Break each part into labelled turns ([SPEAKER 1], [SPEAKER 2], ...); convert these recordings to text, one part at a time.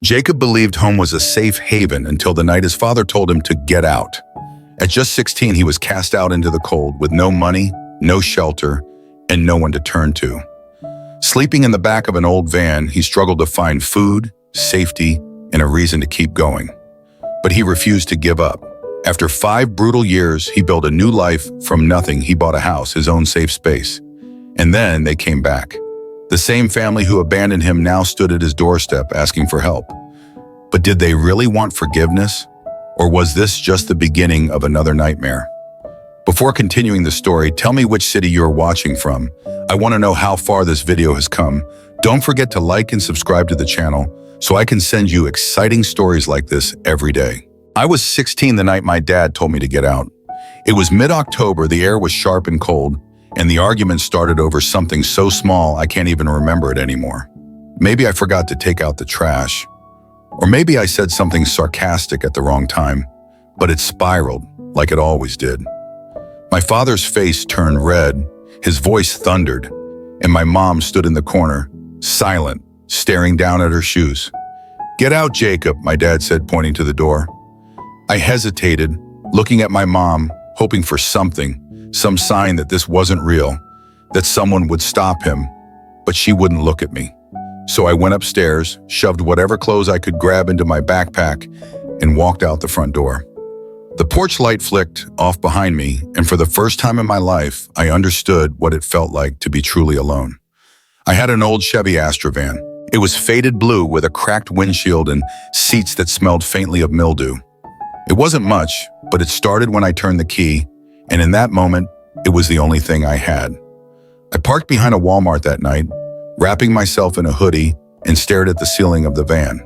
[SPEAKER 1] Jacob believed home was a safe haven until the night his father told him to get out. At just 16, he was cast out into the cold with no money, no shelter, and no one to turn to. Sleeping in the back of an old van, he struggled to find food, safety, and a reason to keep going. But he refused to give up. After 5 brutal years, he built a new life from nothing. He bought a house, his own safe space. And then they came back. The same family who abandoned him now stood at his doorstep asking for help. But did they really want forgiveness? Or was this just the beginning of another nightmare? Before continuing the story, tell me which city you're watching from. I want to know how far this video has come. Don't forget to like and subscribe to the channel so I can send you exciting stories like this every day. I was 16 the night my dad told me to get out. It was mid-October, the air was sharp and cold, and the argument started over something so small I can't even remember it anymore. Maybe I forgot to take out the trash. Or maybe I said something sarcastic at the wrong time, but it spiraled like it always did. My father's face turned red, his voice thundered, and my mom stood in the corner, silent, staring down at her shoes. "Get out, Jacob," my dad said, pointing to the door. I hesitated, looking at my mom, hoping for something, some sign that this wasn't real, that someone would stop him, but she wouldn't look at me. So I went upstairs, shoved whatever clothes I could grab into my backpack, and walked out the front door. The porch light flicked off behind me, and for the first time in my life, I understood what it felt like to be truly alone. I had an old Chevy Astrovan. It was faded blue with a cracked windshield and seats that smelled faintly of mildew. It wasn't much, but it started when I turned the key, and in that moment, it was the only thing I had. I parked behind a Walmart that night, wrapping myself in a hoodie, and stared at the ceiling of the van.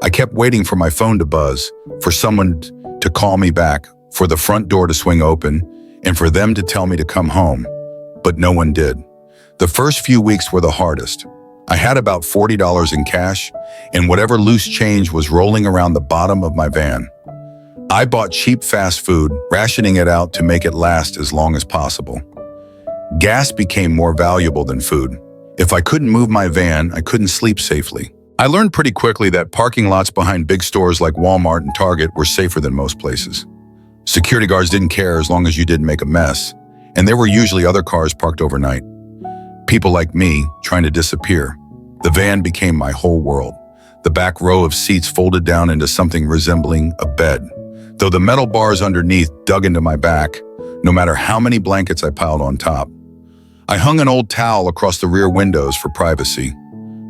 [SPEAKER 1] I kept waiting for my phone to buzz, for someone to call me back, for the front door to swing open, and for them to tell me to come home. But no one did. The first few weeks were the hardest. I had about $40 in cash, and whatever loose change was rolling around the bottom of my van. I bought cheap fast food, rationing it out to make it last as long as possible. Gas became more valuable than food. If I couldn't move my van, I couldn't sleep safely. I learned pretty quickly that parking lots behind big stores like Walmart and Target were safer than most places. Security guards didn't care as long as you didn't make a mess, and there were usually other cars parked overnight. People like me trying to disappear. The van became my whole world. The back row of seats folded down into something resembling a bed, though the metal bars underneath dug into my back, no matter how many blankets I piled on top. I hung an old towel across the rear windows for privacy.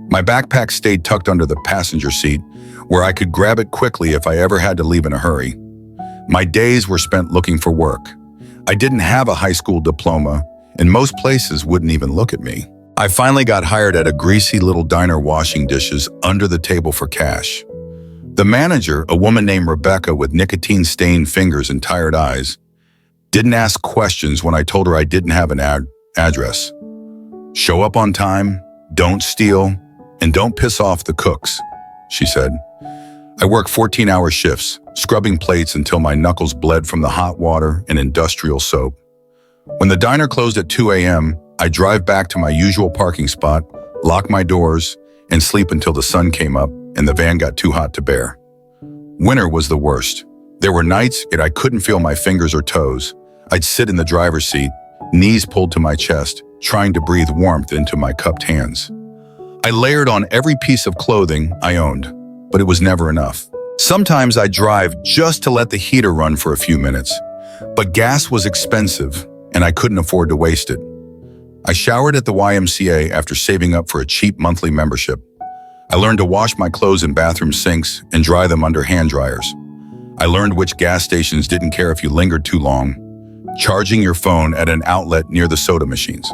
[SPEAKER 1] My backpack stayed tucked under the passenger seat, where I could grab it quickly if I ever had to leave in a hurry. My days were spent looking for work. I didn't have a high school diploma, and most places wouldn't even look at me. I finally got hired at a greasy little diner washing dishes under the table for cash. The manager, a woman named Rebecca with nicotine-stained fingers and tired eyes, didn't ask questions when I told her I didn't have an address. "Show up on time, don't steal, and don't piss off the cooks," she said. I worked 14-hour shifts, scrubbing plates until my knuckles bled from the hot water and industrial soap. When the diner closed at 2 a.m., I'd drive back to my usual parking spot, lock my doors, and sleep until the sun came up and the van got too hot to bear. Winter was the worst. There were nights I couldn't feel my fingers or toes. I'd sit in the driver's seat, knees pulled to my chest, trying to breathe warmth into my cupped hands. I layered on every piece of clothing I owned, but it was never enough. Sometimes I'd drive just to let the heater run for a few minutes, but gas was expensive and I couldn't afford to waste it. I showered at the YMCA after saving up for a cheap monthly membership. I learned to wash my clothes in bathroom sinks and dry them under hand dryers. I learned which gas stations didn't care if you lingered too long, charging your phone at an outlet near the soda machines.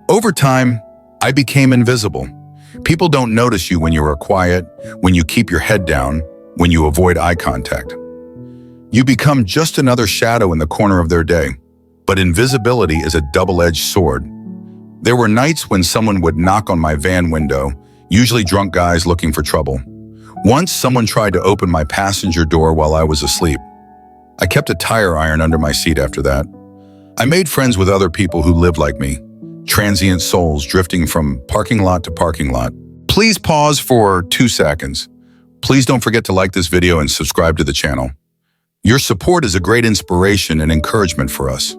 [SPEAKER 1] Over time, I became invisible. People don't notice you when you are quiet, when you keep your head down, when you avoid eye contact. You become just another shadow in the corner of their day. But invisibility is a double-edged sword. There were nights when someone would knock on my van window, usually drunk guys looking for trouble. Once, someone tried to open my passenger door while I was asleep. I kept a tire iron under my seat after that. I made friends with other people who lived like me, transient souls drifting from parking lot to parking lot. Please pause for 2 seconds. Please don't forget to like this video and subscribe to the channel. Your support is a great inspiration and encouragement for us.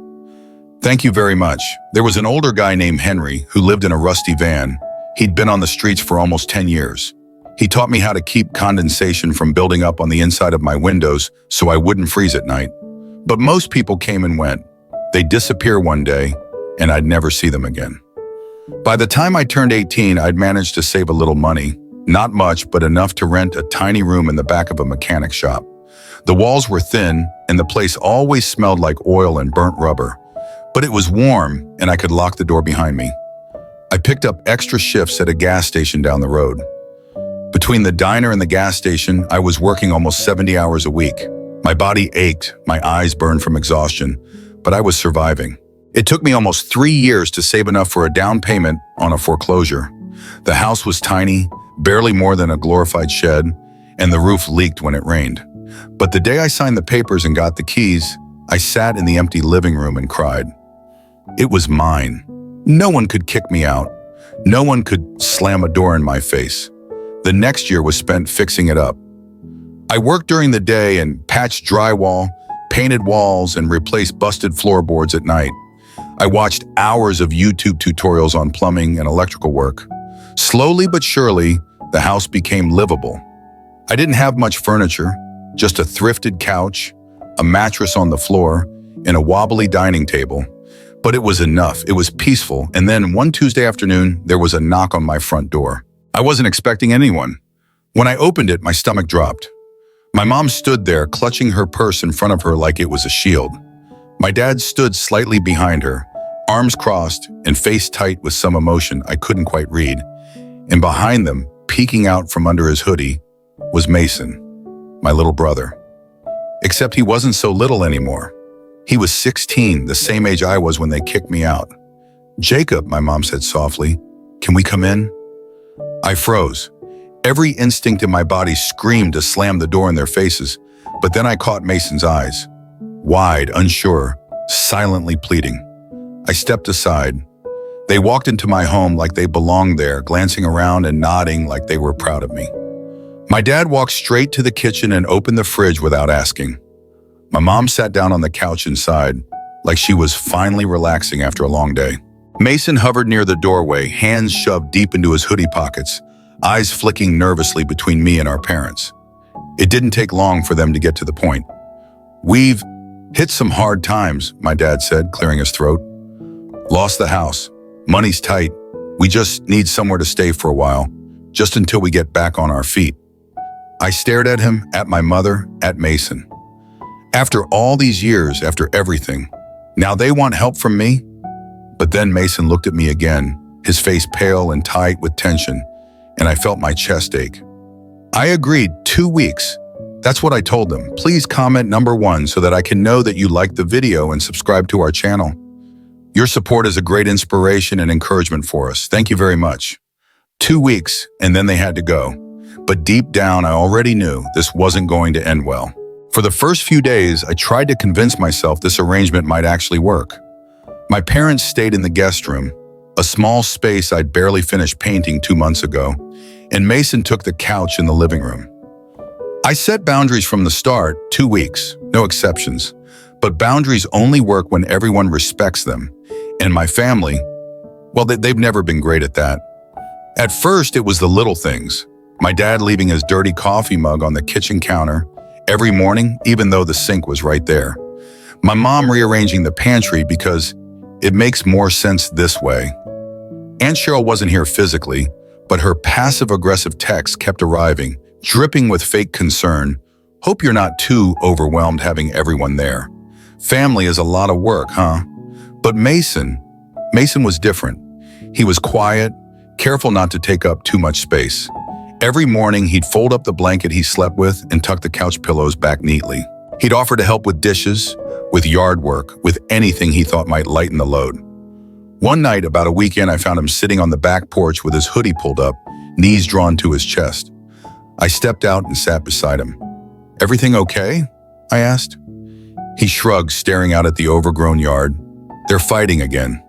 [SPEAKER 1] Thank you very much. There was an older guy named Henry who lived in a rusty van. He'd been on the streets for almost 10 years. He taught me how to keep condensation from building up on the inside of my windows so I wouldn't freeze at night. But most people came and went. They'd disappear one day, and I'd never see them again. By the time I turned 18, I'd managed to save a little money. Not much, but enough to rent a tiny room in the back of a mechanic shop. The walls were thin, and the place always smelled like oil and burnt rubber. But it was warm, and I could lock the door behind me. I picked up extra shifts at a gas station down the road. Between the diner and the gas station, I was working almost 70 hours a week. My body ached, my eyes burned from exhaustion, but I was surviving. It took me almost 3 years to save enough for a down payment on a foreclosure. The house was tiny, barely more than a glorified shed, and the roof leaked when it rained. But the day I signed the papers and got the keys, I sat in the empty living room and cried. It was mine. No one could kick me out. No one could slam a door in my face. The next year was spent fixing it up. I worked during the day and patched drywall, painted walls, and replaced busted floorboards at night. I watched hours of YouTube tutorials on plumbing and electrical work. Slowly but surely, the house became livable. I didn't have much furniture, just a thrifted couch, a mattress on the floor, and a wobbly dining table. But it was enough. It was peaceful. And then one Tuesday afternoon, there was a knock on my front door. I wasn't expecting anyone. When I opened it, my stomach dropped. My mom stood there, clutching her purse in front of her like it was a shield. My dad stood slightly behind her, arms crossed and face tight with some emotion I couldn't quite read. And behind them, peeking out from under his hoodie, was Mason, my little brother. Except he wasn't so little anymore. He was 16, the same age I was when they kicked me out. "Jacob," my mom said softly, "can we come in?" I froze. Every instinct in my body screamed to slam the door in their faces, but then I caught Mason's eyes. Wide, unsure, silently pleading. I stepped aside. They walked into my home like they belonged there, glancing around and nodding like they were proud of me. My dad walked straight to the kitchen and opened the fridge without asking. My mom sat down on the couch inside, like she was finally relaxing after a long day. Mason hovered near the doorway, hands shoved deep into his hoodie pockets, eyes flicking nervously between me and our parents. It didn't take long for them to get to the point. "We've hit some hard times," my dad said, clearing his throat. "Lost the house. Money's tight. We just need somewhere to stay for a while, just until we get back on our feet." I stared at him, at my mother, at Mason. After all these years, after everything, now they want help from me? But then Mason looked at me again, his face pale and tight with tension, and I felt my chest ache. I agreed, 2 weeks. That's what I told them. Please comment number 1 so that I can know that you liked the video and subscribe to our channel. Your support is a great inspiration and encouragement for us. Thank you very much. 2 weeks, and then they had to go. But deep down, I already knew this wasn't going to end well. For the first few days, I tried to convince myself this arrangement might actually work. My parents stayed in the guest room, a small space I'd barely finished painting 2 months ago, and Mason took the couch in the living room. I set boundaries from the start, 2 weeks, no exceptions. But boundaries only work when everyone respects them. And my family, well, they've never been great at that. At first, it was the little things. My dad leaving his dirty coffee mug on the kitchen counter every morning, even though the sink was right there. My mom rearranging the pantry because it makes more sense this way. Aunt Cheryl wasn't here physically, but her passive-aggressive texts kept arriving, dripping with fake concern. "Hope you're not too overwhelmed having everyone there. Family is a lot of work, huh?" But Mason was different. He was quiet, careful not to take up too much space. Every morning, he'd fold up the blanket he slept with and tuck the couch pillows back neatly. He'd offer to help with dishes, with yard work, with anything he thought might lighten the load. One night, about a weekend, I found him sitting on the back porch with his hoodie pulled up, knees drawn to his chest. I stepped out and sat beside him. "Everything okay?" I asked. He shrugged, staring out at the overgrown yard. "They're fighting again."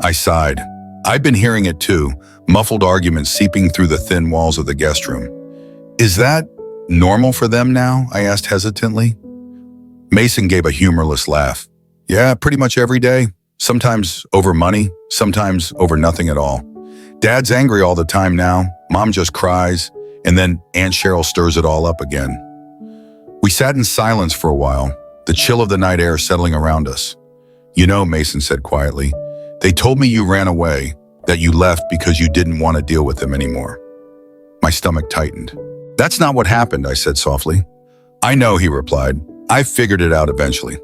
[SPEAKER 1] I sighed. I'd been hearing it too, muffled arguments seeping through the thin walls of the guest room. Is that normal for them now? I asked hesitantly. Mason gave a humorless laugh. Yeah, pretty much every day. Sometimes over money, sometimes over nothing at all. Dad's angry all the time now. Mom just cries, and then Aunt Cheryl stirs it all up again. We sat in silence for a while, the chill of the night air settling around us. You know, Mason said quietly, they told me you ran away, that you left because you didn't want to deal with them anymore. My stomach tightened. That's not what happened, I said softly. I know, he replied. I figured it out eventually.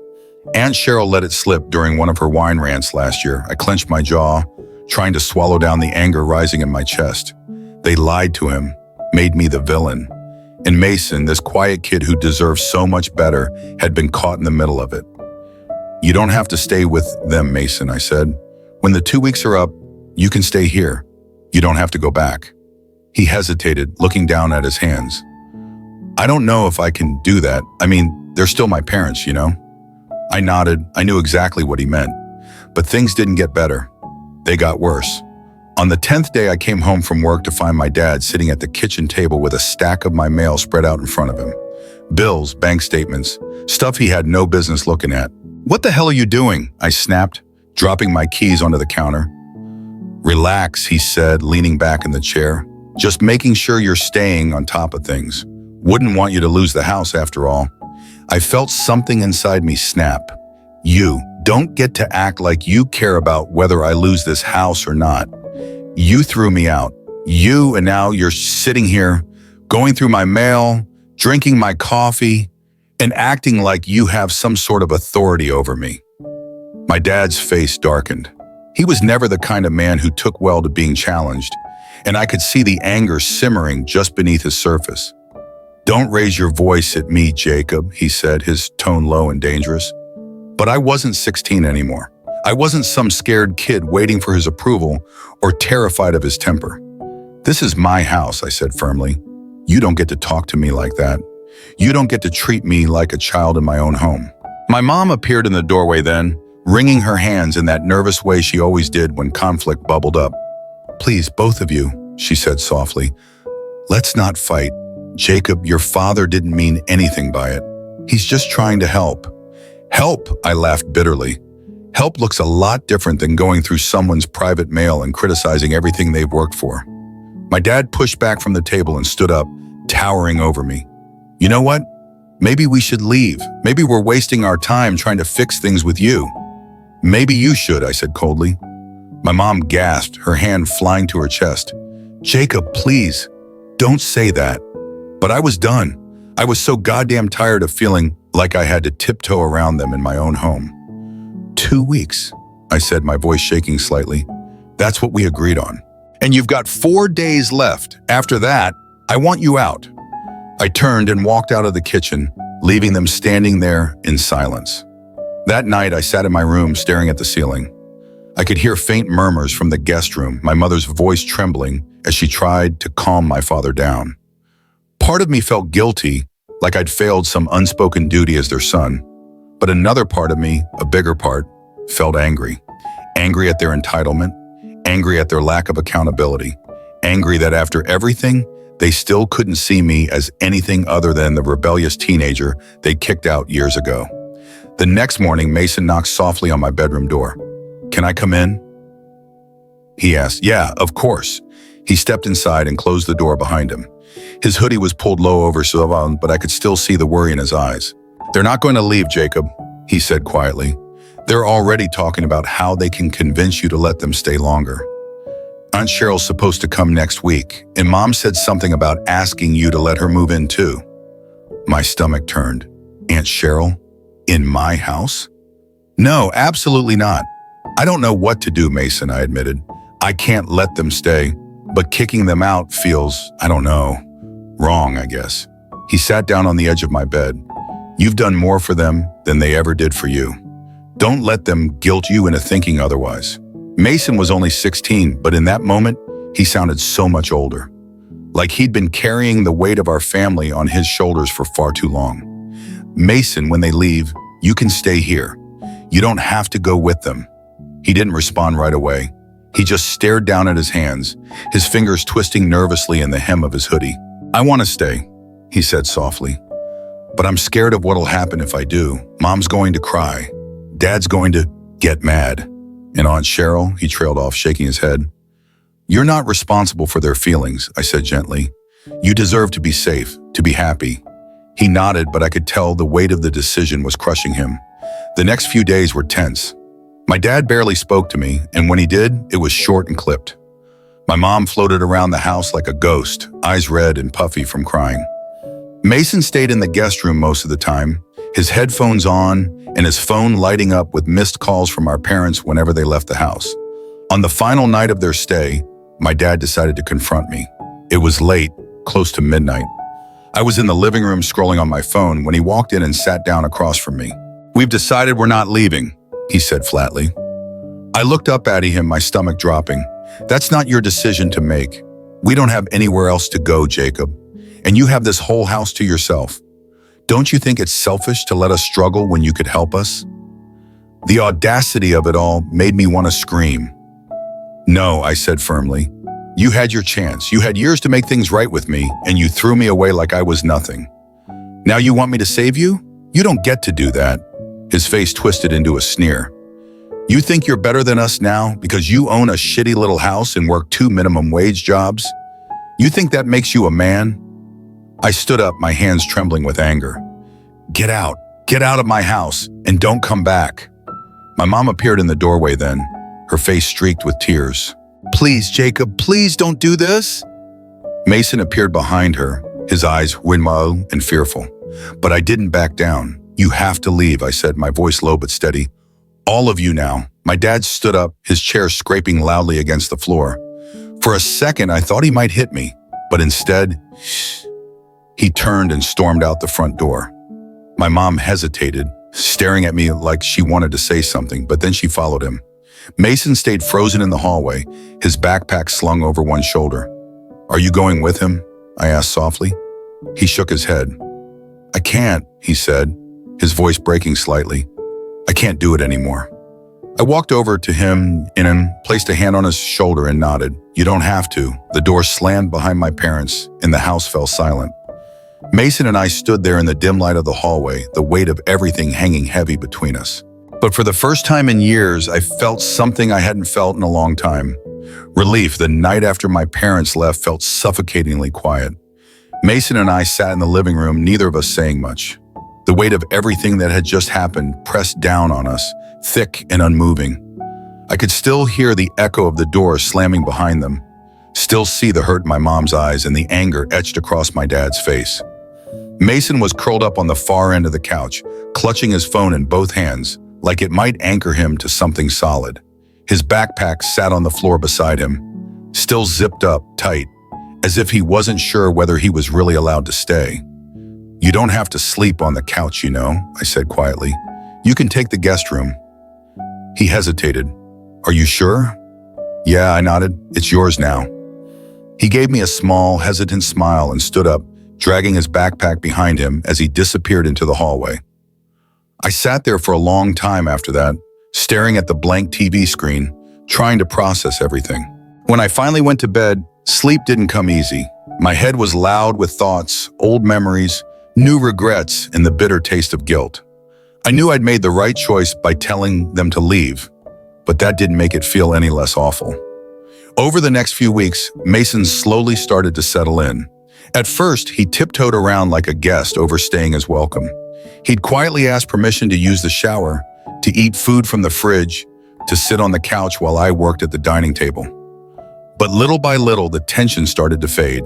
[SPEAKER 1] Aunt Cheryl let it slip during one of her wine rants last year. I clenched my jaw, trying to swallow down the anger rising in my chest. They lied to him, made me the villain. And Mason, this quiet kid who deserved so much better, had been caught in the middle of it. You don't have to stay with them, Mason, I said. When the 2 weeks are up, you can stay here. You don't have to go back. He hesitated, looking down at his hands. I don't know if I can do that. I mean, they're still my parents, you know? I nodded. I knew exactly what he meant. But things didn't get better. They got worse. On the 10th day, I came home from work to find my dad sitting at the kitchen table with a stack of my mail spread out in front of him. Bills, bank statements, stuff he had no business looking at. What the hell are you doing? I snapped, dropping my keys onto the counter. Relax, he said, leaning back in the chair. Just making sure you're staying on top of things. Wouldn't want you to lose the house after all. I felt something inside me snap. You don't get to act like you care about whether I lose this house or not. You threw me out. You, and now you're sitting here, going through my mail, drinking my coffee, and acting like you have some sort of authority over me. My dad's face darkened. He was never the kind of man who took well to being challenged, and I could see the anger simmering just beneath his surface. Don't raise your voice at me, Jacob, he said, his tone low and dangerous. But I wasn't 16 anymore. I wasn't some scared kid waiting for his approval or terrified of his temper. This is my house, I said firmly. You don't get to talk to me like that. You don't get to treat me like a child in my own home. My mom appeared in the doorway then, wringing her hands in that nervous way she always did when conflict bubbled up. Please, both of you, she said softly. Let's not fight. Jacob, your father didn't mean anything by it. He's just trying to help. Help, I laughed bitterly. Help looks a lot different than going through someone's private mail and criticizing everything they've worked for. My dad pushed back from the table and stood up, towering over me. You know what? Maybe we should leave. Maybe we're wasting our time trying to fix things with you. Maybe you should, I said coldly. My mom gasped, her hand flying to her chest. Jacob, please, don't say that. But I was done. I was so goddamn tired of feeling like I had to tiptoe around them in my own home. 2 weeks, I said, my voice shaking slightly. That's what we agreed on. And you've got 4 days left. After that, I want you out. I turned and walked out of the kitchen, leaving them standing there in silence. That night, I sat in my room staring at the ceiling. I could hear faint murmurs from the guest room, my mother's voice trembling as she tried to calm my father down. Part of me felt guilty, like I'd failed some unspoken duty as their son. But another part of me, a bigger part, felt angry. Angry at their entitlement, angry at their lack of accountability, angry that after everything, they still couldn't see me as anything other than the rebellious teenager they kicked out years ago. The next morning, Mason knocked softly on my bedroom door. Can I come in? He asked. Yeah, of course. He stepped inside and closed the door behind him. His hoodie was pulled low over his mouth, but I could still see the worry in his eyes. They're not going to leave, Jacob, he said quietly. They're already talking about how they can convince you to let them stay longer. Aunt Cheryl's supposed to come next week, and Mom said something about asking you to let her move in too. My stomach turned. Aunt Cheryl? In my house? No, absolutely not. I don't know what to do, Mason, I admitted. I can't let them stay, but kicking them out feels, I don't know, wrong, I guess. He sat down on the edge of my bed. You've done more for them than they ever did for you. Don't let them guilt you into thinking otherwise. Mason was only 16, but in that moment, he sounded so much older. Like he'd been carrying the weight of our family on his shoulders for far too long. Mason, when they leave, you can stay here. You don't have to go with them. He didn't respond right away. He just stared down at his hands, his fingers twisting nervously in the hem of his hoodie. I want to stay. he said softly. But I'm scared of what'll happen if I do. Mom's going to cry. Dad's going to get mad. And Aunt Cheryl, he trailed off, shaking his head. You're not responsible for their feelings, I said gently. You deserve to be safe, to be happy. He nodded, but I could tell the weight of the decision was crushing him. The next few days were tense. My dad barely spoke to me, and when he did, it was short and clipped. My mom floated around the house like a ghost, eyes red and puffy from crying. Mason stayed in the guest room most of the time, his headphones on and his phone lighting up with missed calls from our parents whenever they left the house. On the final night of their stay, my dad decided to confront me. It was late, close to midnight. I was in the living room scrolling on my phone when he walked in and sat down across from me. We've decided we're not leaving, he said flatly. I looked up at him, my stomach dropping. That's not your decision to make. We don't have anywhere else to go, Jacob. And you have this whole house to yourself. Don't you think it's selfish to let us struggle when you could help us? The audacity of it all made me want to scream. No, I said firmly. You had your chance. You had years to make things right with me, and you threw me away like I was nothing. Now you want me to save you? You don't get to do that. His face twisted into a sneer. You think you're better than us now because you own a shitty little house and work 2 minimum wage jobs? You think that makes you a man? I stood up, my hands trembling with anger. Get out of my house, and don't come back. My mom appeared in the doorway then, her face streaked with tears. Please, Jacob, please don't do this. Mason appeared behind her, his eyes windmill and fearful. But I didn't back down. You have to leave, I said, my voice low but steady. All of you now. My dad stood up, his chair scraping loudly against the floor. For a second, I thought he might hit me, but instead, he turned and stormed out the front door. My mom hesitated, staring at me like she wanted to say something, but then she followed him. Mason stayed frozen in the hallway, his backpack slung over one shoulder. Are you going with him? I asked softly. He shook his head. I can't, he said, his voice breaking slightly. I can't do it anymore. I walked over to him and placed a hand on his shoulder and nodded. You don't have to. The door slammed behind my parents and the house fell silent. Mason and I stood there in the dim light of the hallway, the weight of everything hanging heavy between us. But for the first time in years, I felt something I hadn't felt in a long time. Relief. The night after my parents left felt suffocatingly quiet. Mason and I sat in the living room, neither of us saying much. The weight of everything that had just happened pressed down on us, thick and unmoving. I could still hear the echo of the door slamming behind them, still see the hurt in my mom's eyes and the anger etched across my dad's face. Mason was curled up on the far end of the couch, clutching his phone in both hands, like it might anchor him to something solid. His backpack sat on the floor beside him, still zipped up tight, as if he wasn't sure whether he was really allowed to stay. You don't have to sleep on the couch, you know, I said quietly. You can take the guest room. He hesitated. Are you sure? Yeah, I nodded. It's yours now. He gave me a small, hesitant smile and stood up, dragging his backpack behind him as he disappeared into the hallway. I sat there for a long time after that, staring at the blank TV screen, trying to process everything. When I finally went to bed, sleep didn't come easy. My head was loud with thoughts, old memories, new regrets, and the bitter taste of guilt. I knew I'd made the right choice by telling them to leave, but that didn't make it feel any less awful. Over the next few weeks, Mason slowly started to settle in. At first, he tiptoed around like a guest overstaying his welcome. He'd quietly ask permission to use the shower, to eat food from the fridge, to sit on the couch while I worked at the dining table. But little by little, the tension started to fade.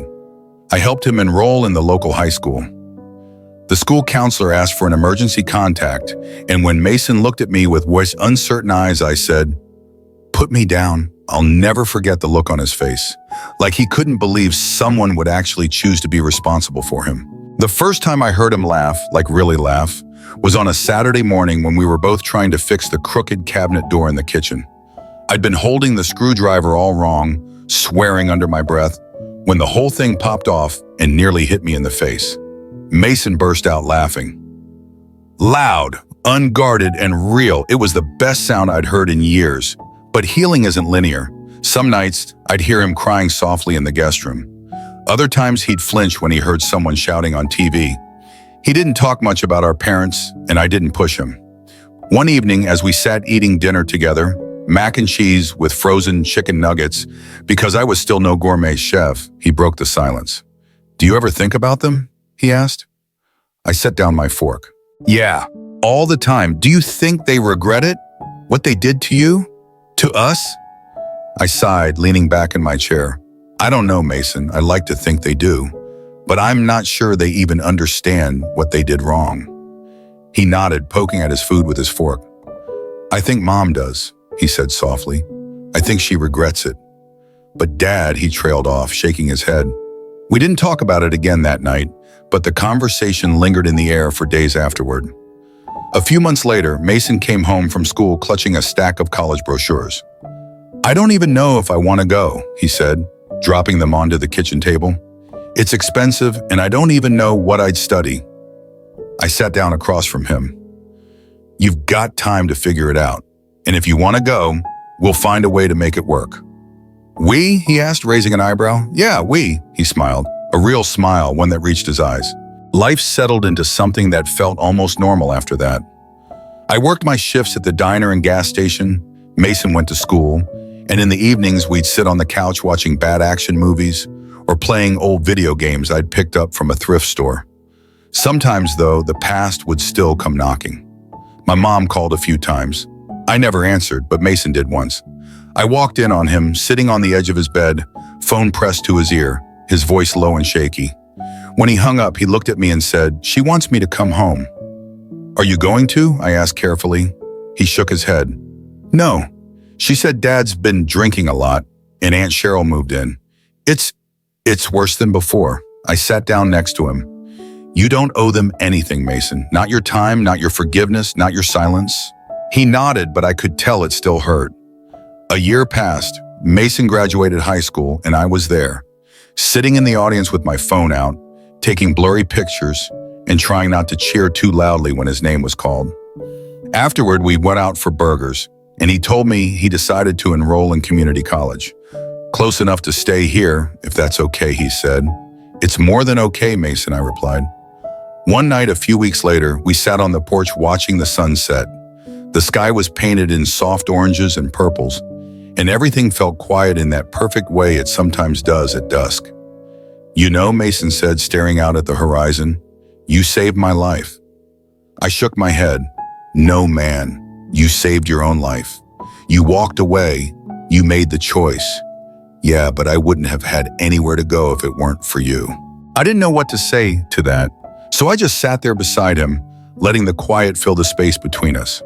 [SPEAKER 1] I helped him enroll in the local high school. The school counselor asked for an emergency contact, and when Mason looked at me with uncertain eyes, I said, "Put me down." I'll never forget the look on his face, like he couldn't believe someone would actually choose to be responsible for him. The first time I heard him laugh, like really laugh, was on a Saturday morning when we were both trying to fix the crooked cabinet door in the kitchen. I'd been holding the screwdriver all wrong, swearing under my breath, when the whole thing popped off and nearly hit me in the face. Mason burst out laughing. Loud, unguarded, and real. It was the best sound I'd heard in years. But healing isn't linear. Some nights, I'd hear him crying softly in the guest room. Other times he'd flinch when he heard someone shouting on TV. He didn't talk much about our parents, and I didn't push him. One evening, as we sat eating dinner together, mac and cheese with frozen chicken nuggets, because I was still no gourmet chef, he broke the silence. "Do you ever think about them?" he asked. I set down my fork. "Yeah, all the time. Do you think they regret it? What they did to you? To us?" I sighed, leaning back in my chair. "I don't know, Mason. I like to think they do. But I'm not sure they even understand what they did wrong." He nodded, poking at his food with his fork. "I think Mom does," he said softly. "I think she regrets it." "But Dad," he trailed off, shaking his head. We didn't talk about it again that night, but the conversation lingered in the air for days afterward. A few months later, Mason came home from school clutching a stack of college brochures. "I don't even know if I want to go," he said, dropping them onto the kitchen table. "It's expensive, and I don't even know what I'd study." I sat down across from him. "You've got time to figure it out, and if you want to go, we'll find a way to make it work." "We?" he asked, raising an eyebrow. "Yeah, we," he smiled, a real smile, one that reached his eyes. Life settled into something that felt almost normal after that. I worked my shifts at the diner and gas station. Mason went to school, and in the evenings we'd sit on the couch watching bad action movies or playing old video games I'd picked up from a thrift store. Sometimes, though, the past would still come knocking. My mom called a few times. I never answered, but Mason did once. I walked in on him, sitting on the edge of his bed, phone pressed to his ear, his voice low and shaky. When he hung up, he looked at me and said, "She wants me to come home." "Are you going to?" I asked carefully. He shook his head. "No. She said Dad's been drinking a lot, and Aunt Cheryl moved in. It's worse than before." I sat down next to him. "You don't owe them anything, Mason. Not your time, not your forgiveness, not your silence." He nodded, but I could tell it still hurt. A year passed. Mason graduated high school, and I was there, sitting in the audience with my phone out, taking blurry pictures and trying not to cheer too loudly when his name was called. Afterward, we went out for burgers, and he told me he decided to enroll in community college. "Close enough to stay here, if that's okay," he said. "It's more than okay, Mason," I replied. One night, a few weeks later, we sat on the porch watching the sun set. The sky was painted in soft oranges and purples, and everything felt quiet in that perfect way it sometimes does at dusk. "You know," Mason said, staring out at the horizon, "you saved my life." I shook my head. "No, man, you saved your own life. You walked away. You made the choice. Yeah, but I wouldn't have had anywhere to go if it weren't for you." I didn't know what to say to that, so I just sat there beside him, letting the quiet fill the space between us.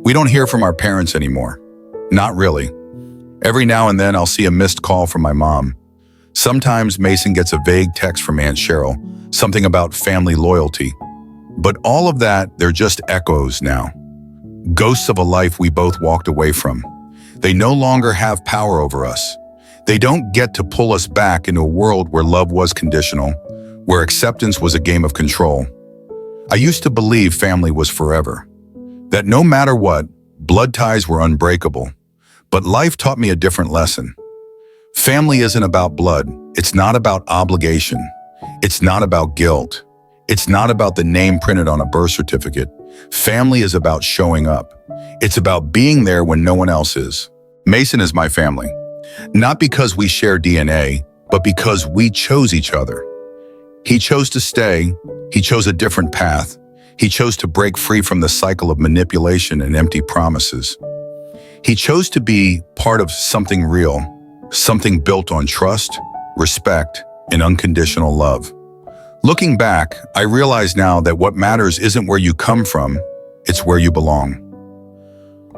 [SPEAKER 1] We don't hear from our parents anymore. Not really. Every now and then I'll see a missed call from my mom. Sometimes Mason gets a vague text from Aunt Cheryl, something about family loyalty. But all of that, they're just echoes now. Ghosts of a life we both walked away from. They no longer have power over us. They don't get to pull us back into a world where love was conditional, where acceptance was a game of control. I used to believe family was forever, that no matter what, blood ties were unbreakable. But life taught me a different lesson. Family isn't about blood. It's not about obligation. It's not about guilt. It's not about the name printed on a birth certificate. Family is about showing up. It's about being there when no one else is. Mason is my family. Not because we share DNA, but because we chose each other. He chose to stay. He chose a different path. He chose to break free from the cycle of manipulation and empty promises. He chose to be part of something real, something built on trust, respect, and unconditional love. Looking back, I realize now that what matters isn't where you come from, it's where you belong.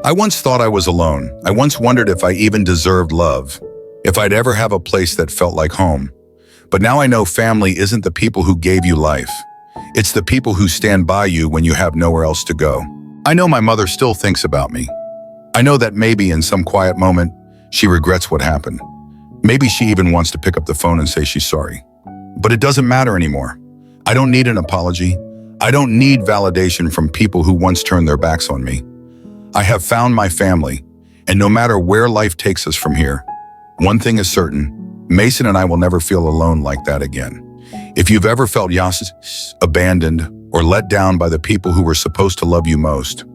[SPEAKER 1] I once thought I was alone. I once wondered if I even deserved love, if I'd ever have a place that felt like home. But now I know family isn't the people who gave you life. It's the people who stand by you when you have nowhere else to go. I know my mother still thinks about me. I know that maybe in some quiet moment, she regrets what happened. Maybe she even wants to pick up the phone and say she's sorry. But it doesn't matter anymore. I don't need an apology. I don't need validation from people who once turned their backs on me. I have found my family, and no matter where life takes us from here, one thing is certain, Mason and I will never feel alone like that again. If you've ever felt abandoned or let down by the people who were supposed to love you most,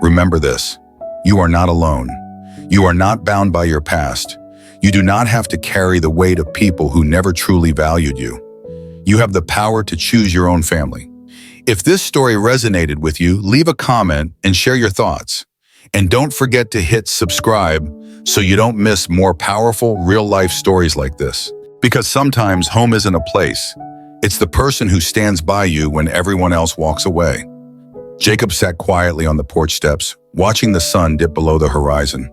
[SPEAKER 1] remember this: you are not alone. You are not bound by your past. You do not have to carry the weight of people who never truly valued you. You have the power to choose your own family. If this story resonated with you, leave a comment and share your thoughts. And don't forget to hit subscribe so you don't miss more powerful, real-life stories like this. Because sometimes home isn't a place. It's the person who stands by you when everyone else walks away. Jacob sat quietly on the porch steps, watching the sun dip below the horizon.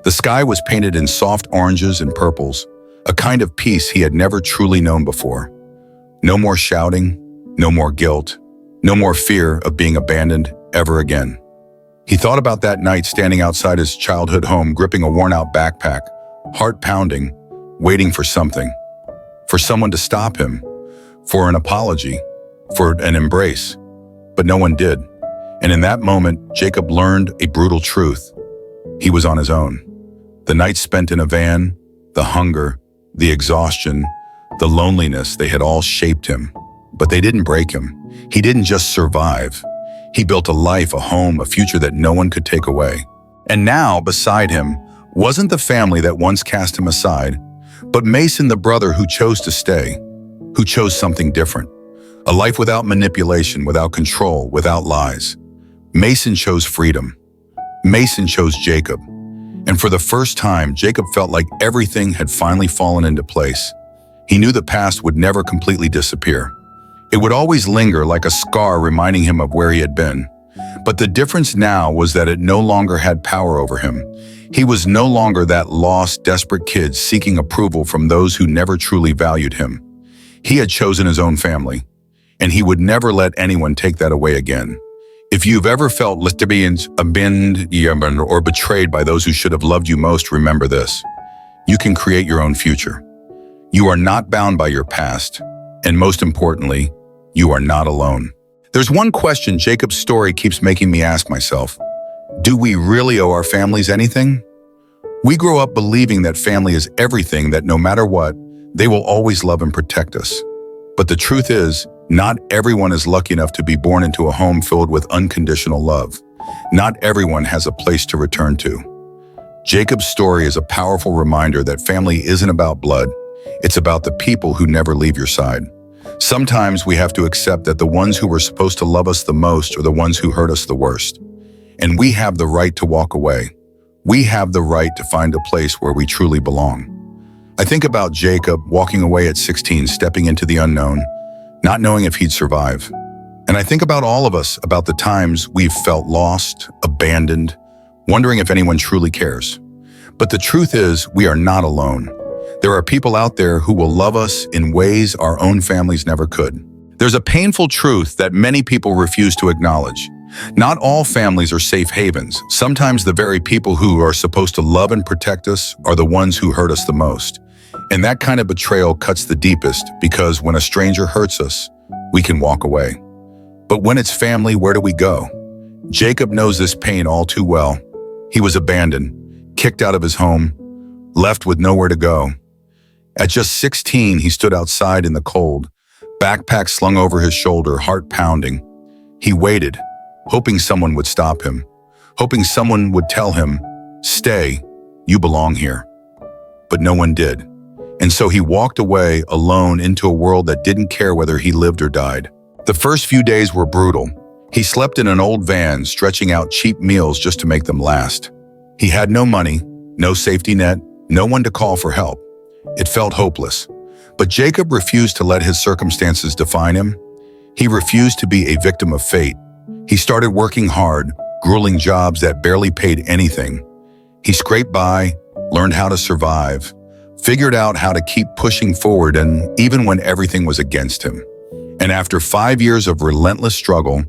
[SPEAKER 1] The sky was painted in soft oranges and purples, a kind of peace he had never truly known before. No more shouting, no more guilt, no more fear of being abandoned ever again. He thought about that night standing outside his childhood home, gripping a worn-out backpack, heart pounding, waiting for something, for someone to stop him, for an apology, for an embrace. But no one did. And in that moment, Jacob learned a brutal truth. He was on his own. The night spent in a van, the hunger, the exhaustion, the loneliness, they had all shaped him. But they didn't break him. He didn't just survive. He built a life, a home, a future that no one could take away. And now, beside him, wasn't the family that once cast him aside, but Mason, the brother who chose to stay, who chose something different. A life without manipulation, without control, without lies. Mason chose freedom. Mason chose Jacob. And for the first time, Jacob felt like everything had finally fallen into place. He knew the past would never completely disappear. It would always linger like a scar reminding him of where he had been. But the difference now was that it no longer had power over him. He was no longer that lost, desperate kid seeking approval from those who never truly valued him. He had chosen his own family, and he would never let anyone take that away again. If you've ever felt abandoned or betrayed by those who should have loved you most, remember this: you can create your own future. You are not bound by your past, and most importantly, you are not alone. There's one question Jacob's story keeps making me ask myself: do we really owe our families anything? We grow up believing that family is everything, that no matter what, they will always love and protect us. But the truth is, not everyone is lucky enough to be born into a home filled with unconditional love. Not everyone has a place to return to. Jacob's story is a powerful reminder that family isn't about blood. It's about the people who never leave your side. Sometimes we have to accept that the ones who were supposed to love us the most are the ones who hurt us the worst. And we have the right to walk away. We have the right to find a place where we truly belong. I think about Jacob walking away at 16, stepping into the unknown, not knowing if he'd survive. And I think about all of us, about the times we've felt lost, abandoned, wondering if anyone truly cares. But the truth is, we are not alone. There are people out there who will love us in ways our own families never could. There's a painful truth that many people refuse to acknowledge. Not all families are safe havens. Sometimes the very people who are supposed to love and protect us are the ones who hurt us the most. And that kind of betrayal cuts the deepest, because when a stranger hurts us, we can walk away. But when it's family, where do we go? Jacob knows this pain all too well. He was abandoned, kicked out of his home, left with nowhere to go. At just 16, he stood outside in the cold, backpack slung over his shoulder, heart pounding. He waited, hoping someone would stop him, hoping someone would tell him, "Stay, you belong here." But no one did. And so he walked away alone into a world that didn't care whether he lived or died. The first few days were brutal. He slept in an old van, stretching out cheap meals just to make them last. He had no money, no safety net, no one to call for help. It felt hopeless. But Jacob refused to let his circumstances define him. He refused to be a victim of fate. He started working hard, grueling jobs that barely paid anything. He scraped by, learned how to survive, figured out how to keep pushing forward, and even when everything was against him. And after 5 years of relentless struggle,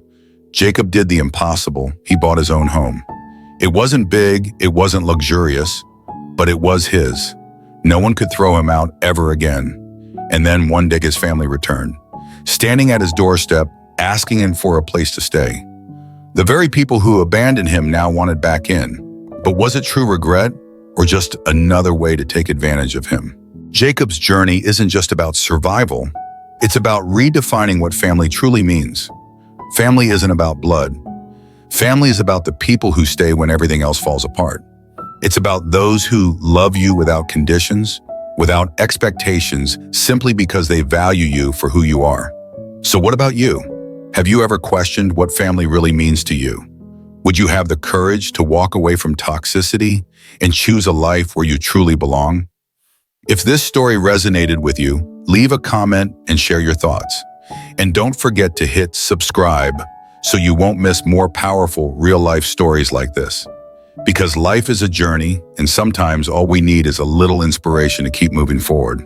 [SPEAKER 1] Jacob did the impossible. He bought his own home. It wasn't big, it wasn't luxurious, but it was his. No one could throw him out ever again. And then one day his family returned, standing at his doorstep, asking him for a place to stay. The very people who abandoned him now wanted back in. But was it true regret, or just another way to take advantage of him? Jacob's journey isn't just about survival, it's about redefining what family truly means. Family isn't about blood. Family is about the people who stay when everything else falls apart. It's about those who love you without conditions, without expectations, simply because they value you for who you are. So what about you? Have you ever questioned what family really means to you? Would you have the courage to walk away from toxicity and choose a life where you truly belong? If this story resonated with you, leave a comment and share your thoughts. And don't forget to hit subscribe so you won't miss more powerful real-life stories like this. Because life is a journey, and sometimes all we need is a little inspiration to keep moving forward.